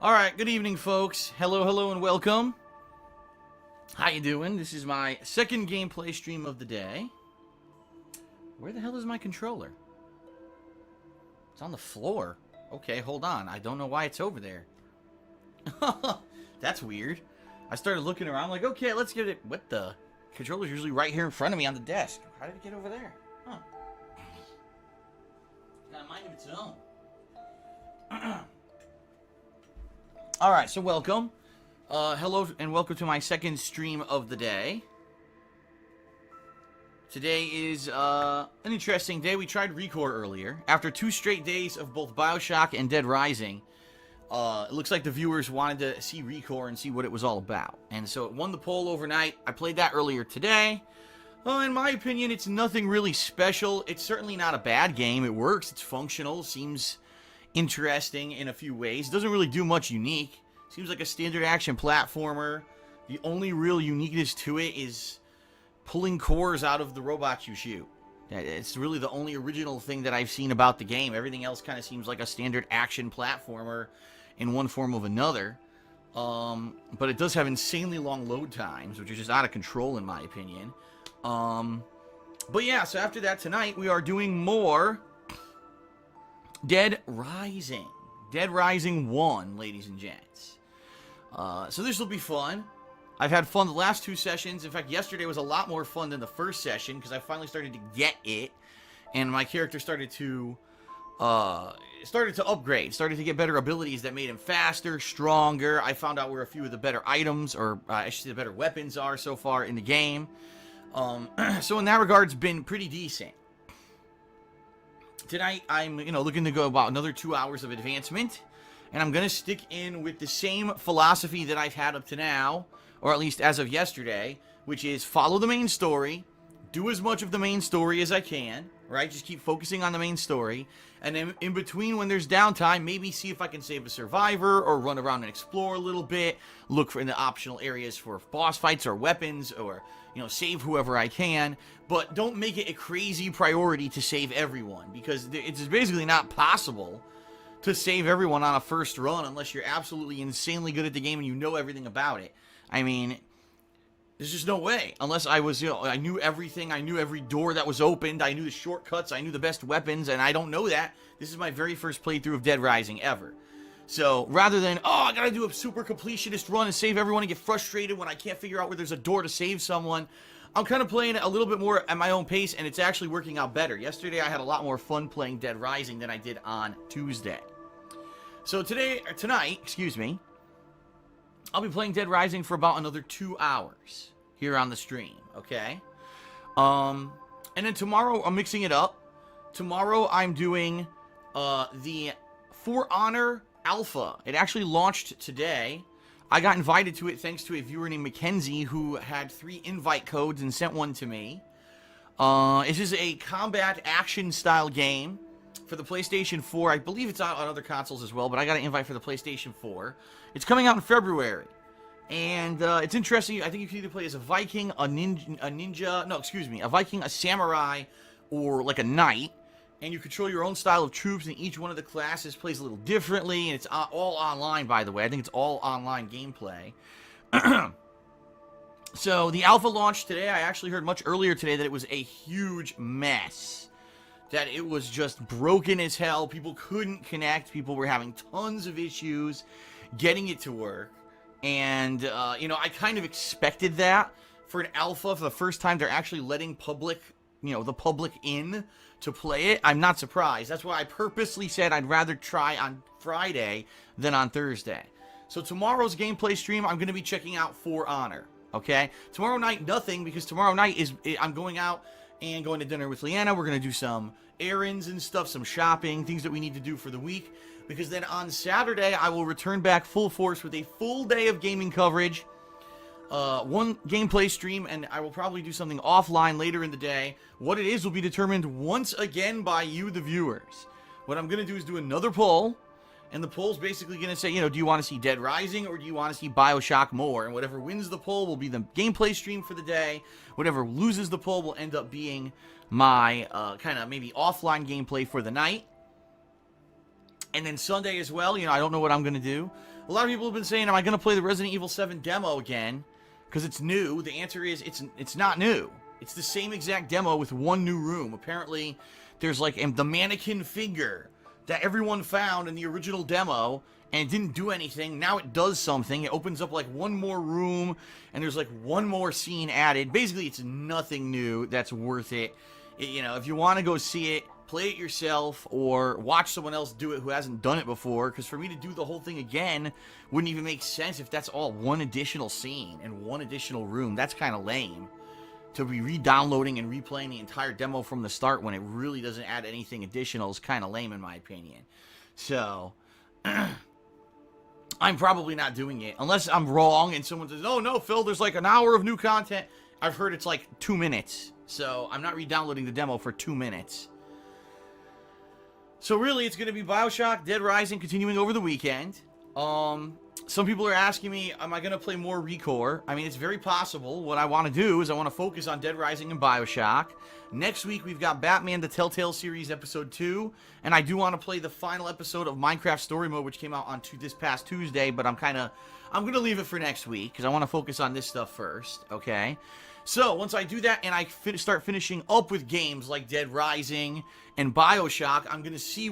Alright, good evening, folks. Hello, and welcome. How you doing? This is my second gameplay stream of the day. Where the hell is my controller? It's on the floor. Okay, hold on. I don't know why it's over there. That's weird. I started looking around like, okay, let's get it. What the? Controller's usually right here in front of me on the desk. How did it get over there? Huh. Got a mind of its own. Alright, so welcome. Hello and welcome to my second stream of the day. Today is an interesting day. We tried Recore earlier. After 2 straight days of both Bioshock and Dead Rising, it looks like the viewers wanted to see Recore and see what it was all about. And so it won the poll overnight. I played that earlier today. In my opinion, it's nothing really special. It's certainly not a bad game. It works. It's functional. Seems interesting in a few ways. Doesn't really do much unique. Seems like a standard action platformer. The only real uniqueness to it is pulling cores out of the robots you shoot. It's really the only original thing that I've seen about the game. Everything else kind of seems like a standard action platformer in one form or another. But it does have insanely long load times, which are just out of control in my opinion. But yeah, so after that tonight, we are doing more Dead Rising. Dead Rising 1, ladies and gents. So this will be fun. I've had fun the last 2 sessions. In fact, yesterday was a lot more fun than the first session because I finally started to get it, and my character started to upgrade, started to get better abilities that made him faster, stronger. I found out where a few of the better items, or I should say the better weapons are so far in the game. So in that regard, it's been pretty decent. Tonight, I'm, looking to go about another 2 hours of advancement, and I'm going to stick in with the same philosophy that I've had up to now, or at least as of yesterday, which is follow the main story, do as much of the main story as I can, right? Just keep focusing on the main story, and then in between when there's downtime, maybe see if I can save a survivor, or run around and explore a little bit, look for in the optional areas for boss fights or weapons, or save whoever I can, but don't make it a crazy priority to save everyone, because it's basically not possible to save everyone on a first run unless you're absolutely insanely good at the game and you know everything about it. I mean, there's just no way. Unless I was, I knew everything, I knew every door that was opened, I knew the shortcuts, I knew the best weapons, and I don't know that. This is my very first playthrough of Dead Rising ever. So, rather than, I gotta do a super completionist run and save everyone and get frustrated when I can't figure out where there's a door to save someone, I'm kind of playing it a little bit more at my own pace, and it's actually working out better. Yesterday, I had a lot more fun playing Dead Rising than I did on Tuesday. So tonight, I'll be playing Dead Rising for about another 2 hours here on the stream, okay? And then tomorrow, I'm mixing it up. Tomorrow, I'm doing the For Honor Alpha. It actually launched today. I got invited to it thanks to a viewer named Mackenzie who had 3 invite codes and sent one to me. This is a combat action style game for the PlayStation 4. I believe it's out on other consoles as well, but I got an invite for the PlayStation 4. It's coming out in February. And it's interesting. I think you can either play as a Viking, a Viking, a samurai, or like a knight. And you control your own style of troops, and each one of the classes plays a little differently. And it's all online, by the way. I think it's all online gameplay. So, the alpha launched today. I actually heard much earlier today that it was a huge mess. That it was just broken as hell. People couldn't connect. People were having tons of issues getting it to work. And, I kind of expected that. For an alpha, for the first time, they're actually letting the public in to play it. I'm not surprised. That's why I purposely said I'd rather try on Friday than on Thursday. So tomorrow's gameplay stream, I'm going to be checking out For Honor, okay? Tomorrow night, nothing, because tomorrow night I'm going out and going to dinner with Leanna. We're going to do some errands and stuff, some shopping, things that we need to do for the week, because then on Saturday, I will return back full force with a full day of gaming coverage, one gameplay stream, and I will probably do something offline later in the day. What it is will be determined once again by you, the viewers. What I'm going to do is do another poll, and the poll's basically going to say, do you want to see Dead Rising or do you want to see Bioshock more? And whatever wins the poll will be the gameplay stream for the day. Whatever loses the poll will end up being my kind of maybe offline gameplay for the night. And then Sunday as well, I don't know what I'm going to do. A lot of people have been saying, am I going to play the Resident Evil 7 demo again? Because it's new. The answer is it's not new. It's the same exact demo with one new room. Apparently, there's like the mannequin figure that everyone found in the original demo and it didn't do anything. Now it does something. It opens up like one more room and there's like one more scene added. Basically, it's nothing new that's worth it. If you want to go see it, play it yourself or watch someone else do it who hasn't done it before. Because for me to do the whole thing again wouldn't even make sense if that's all one additional scene and one additional room. That's kind of lame. To be re-downloading and replaying the entire demo from the start when it really doesn't add anything additional is kind of lame in my opinion. So, I'm probably not doing it. Unless I'm wrong and someone says, oh no, Phil, there's like an hour of new content. I've heard it's like 2 minutes. So, I'm not re-downloading the demo for 2 minutes. So really, it's going to be Bioshock, Dead Rising continuing over the weekend. Some people are asking me, am I going to play more ReCore? I mean, it's very possible. What I want to do is I want to focus on Dead Rising and Bioshock. Next week, we've got Batman, the Telltale Series, Episode 2. And I do want to play the final episode of Minecraft Story Mode, which came out on this past Tuesday. But I'm going to leave it for next week, because I want to focus on this stuff first, okay? So, once I do that and I start finishing up with games like Dead Rising and Bioshock, I'm going to see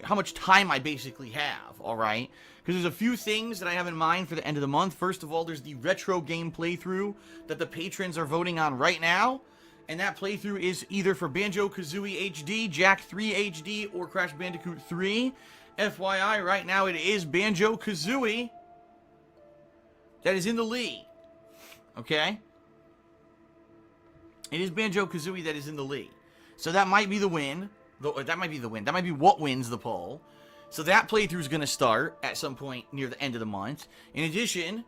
how much time I basically have, alright? Because there's a few things that I have in mind for the end of the month. First of all, there's the retro game playthrough that the patrons are voting on right now. And that playthrough is either for Banjo-Kazooie HD, Jak 3 HD, or Crash Bandicoot 3. FYI, right now it is Banjo-Kazooie that is in the lead. Okay? It is Banjo-Kazooie that is in the lead. So that might be the win. That might be the win. That might be what wins the poll. So that playthrough is going to start at some point near the end of the month. In addition,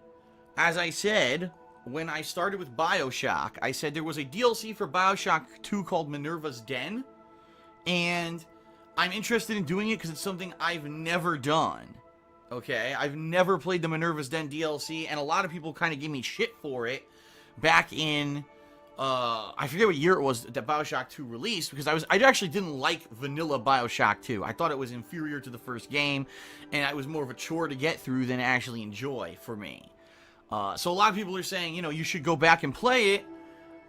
as I said, when I started with Bioshock, I said there was a DLC for Bioshock 2 called Minerva's Den. And I'm interested in doing it because it's something I've never done. Okay? I've never played the Minerva's Den DLC, and a lot of people kind of gave me shit for it back in... I forget what year it was that Bioshock 2 released, because I actually didn't like vanilla Bioshock 2. I thought it was inferior to the first game, and it was more of a chore to get through than actually enjoy for me. So a lot of people are saying, you should go back and play it,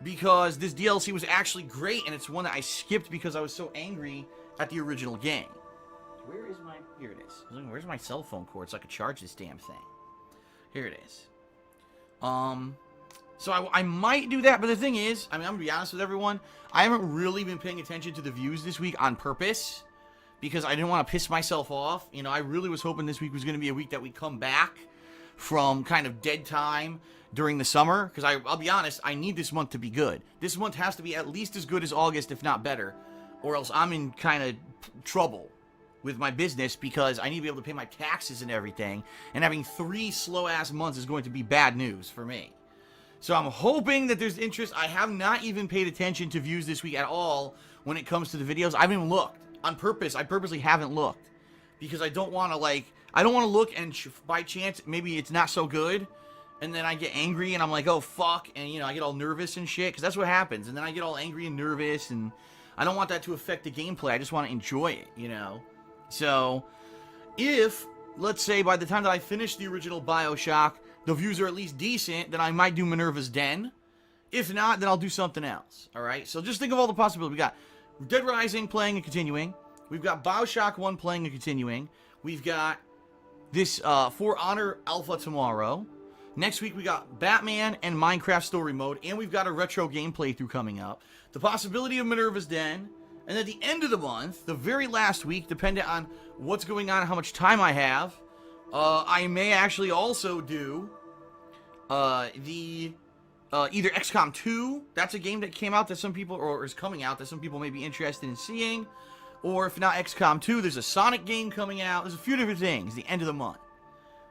because this DLC was actually great, and it's one that I skipped because I was so angry at the original game. Where is my... Here it is. Where's my cell phone cord so I could charge this damn thing? Here it is. So I might do that, but the thing is, I'm going to be honest with everyone, I haven't really been paying attention to the views this week on purpose, because I didn't want to piss myself off. I really was hoping this week was going to be a week that we come back from kind of dead time during the summer, because I'll be honest, I need this month to be good. This month has to be at least as good as August, if not better, or else I'm in kind of trouble with my business, because I need to be able to pay my taxes and everything, and having 3 slow-ass months is going to be bad news for me. So I'm hoping that there's interest. I have not even paid attention to views this week at all when it comes to the videos. I haven't even looked. On purpose, I purposely haven't looked. Because I don't want to, I don't want to look and by chance, maybe it's not so good. And then I get angry and I'm like, oh, fuck. And, I get all nervous and shit. Because that's what happens. And then I get all angry and nervous. And I don't want that to affect the gameplay. I just want to enjoy it, So, if, let's say, by the time that I finish the original Bioshock, the views are at least decent, then I might do Minerva's Den. If not, then I'll do something else. Alright? So just think of all the possibilities. We got Dead Rising playing and continuing. We've got Bioshock 1 playing and continuing. We've got this For Honor Alpha tomorrow. Next week we got Batman and Minecraft Story Mode. And we've got a retro game playthrough coming up. The possibility of Minerva's Den. And at the end of the month, the very last week, depending on what's going on and how much time I have, I may actually also do either XCOM 2. That's a game that came out that some people, or is coming out that some people may be interested in seeing. Or if not XCOM 2, there's a Sonic game coming out. There's a few different things the end of the month.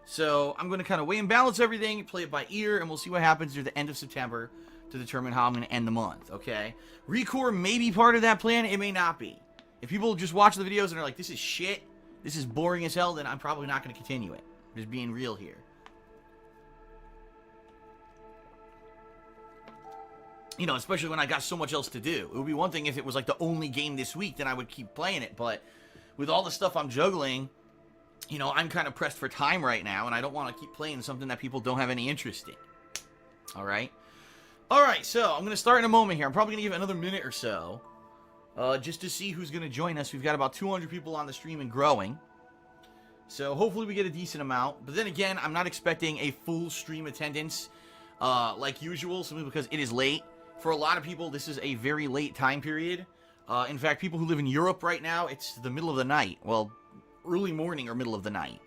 So I'm going to kind of weigh and balance everything, play it by ear, and we'll see what happens near the end of September to determine how I'm going to end the month, okay? ReCore may be part of that plan. It may not be. If people just watch the videos and are like, this is shit, this is boring as hell, then I'm probably not going to continue it. I'm just being real here. Especially when I got so much else to do. It would be one thing if it was like the only game this week, then I would keep playing it. But with all the stuff I'm juggling, you know, I'm kind of pressed for time right now, and I don't want to keep playing something that people don't have any interest in. Alright? Alright, so I'm going to start in a moment here. I'm probably going to give it another minute or so, just to see who's going to join us. We've got about 200 people on the stream and growing. So hopefully we get a decent amount. But then again, I'm not expecting a full stream attendance like usual, simply because it is late. For a lot of people, this is a very late time period. In fact, people who live in Europe right now, it's the middle of the night. Well, early morning or middle of the night.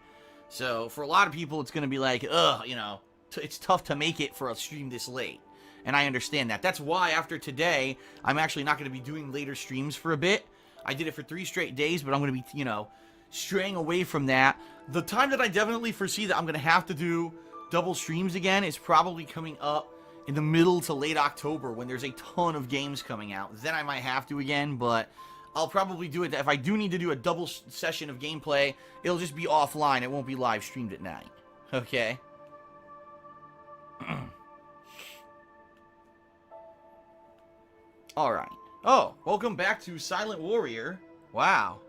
So for a lot of people, it's going to be like, ugh, you know, it's tough to make it for a stream this late. And I understand that. That's why after today, I'm actually not going to be doing later streams for a bit. I did it for 3 straight days, but I'm going to be, you know, straying away from that. The time that I definitely foresee that I'm going to have to do double streams again is probably coming up in the middle to late October when there's a ton of games coming out. Then I might have to again, but I'll probably do it. If I do need to do a double session of gameplay, it'll just be offline. It won't be live streamed at night. Okay? Alright. Oh, welcome back to Silent Warrior. Wow.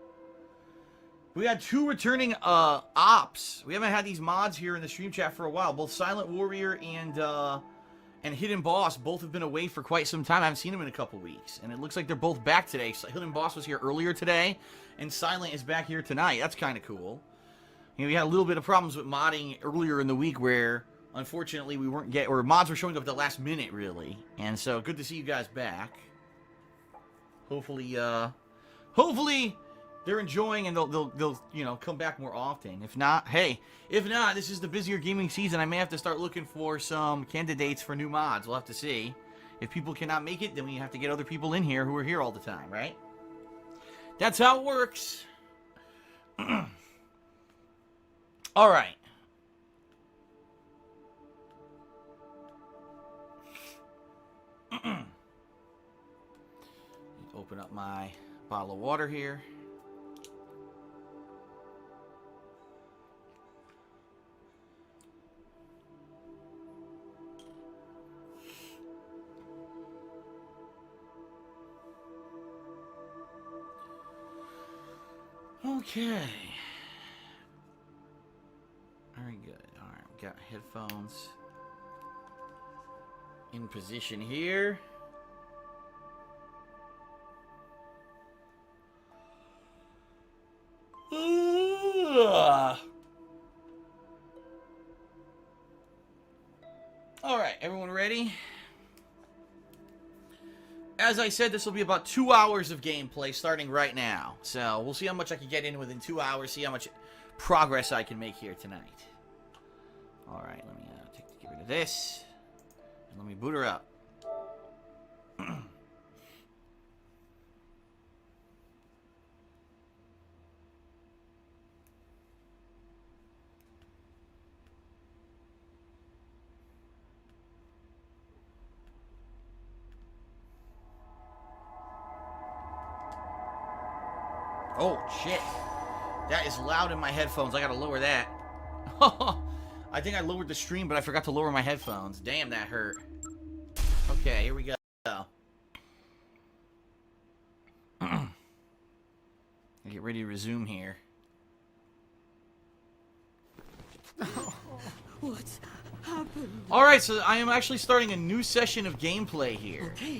We had 2 returning ops. We haven't had these mods here in the stream chat for a while. Both Silent Warrior and Hidden Boss both have been away for quite some time. I haven't seen them in a couple weeks. And it looks like they're both back today. So Hidden Boss was here earlier today, and Silent is back here tonight. That's kind of cool. You know, we had a little bit of problems with modding earlier in the week where, unfortunately, we weren't or mods were showing up at the last minute, really. And so, good to see you guys back. Hopefully, they're enjoying and they'll you know, come back more often. If not, hey, this is the busier gaming season. I may have to start looking for some candidates for new mods. We'll have to see. If people cannot make it, then we have to get other people in here who are here all the time, right? That's how it works. All right. Open up my bottle of water here. Okay. Very good. All right, we got headphones in position here. Alright, everyone ready? As I said, this will be about 2 hours of gameplay starting right now. So, we'll see how much I can get in within 2 hours, see how much progress I can make here tonight. Alright, let me get rid of this. And let me boot her up. Oh, shit. That is loud in my headphones. I gotta lower that. I think I lowered the stream, but I forgot to lower my headphones. Damn, that hurt. Okay, here we go. Get ready to resume here. What's happened? Alright, so I am actually starting a new session of gameplay here. Okay.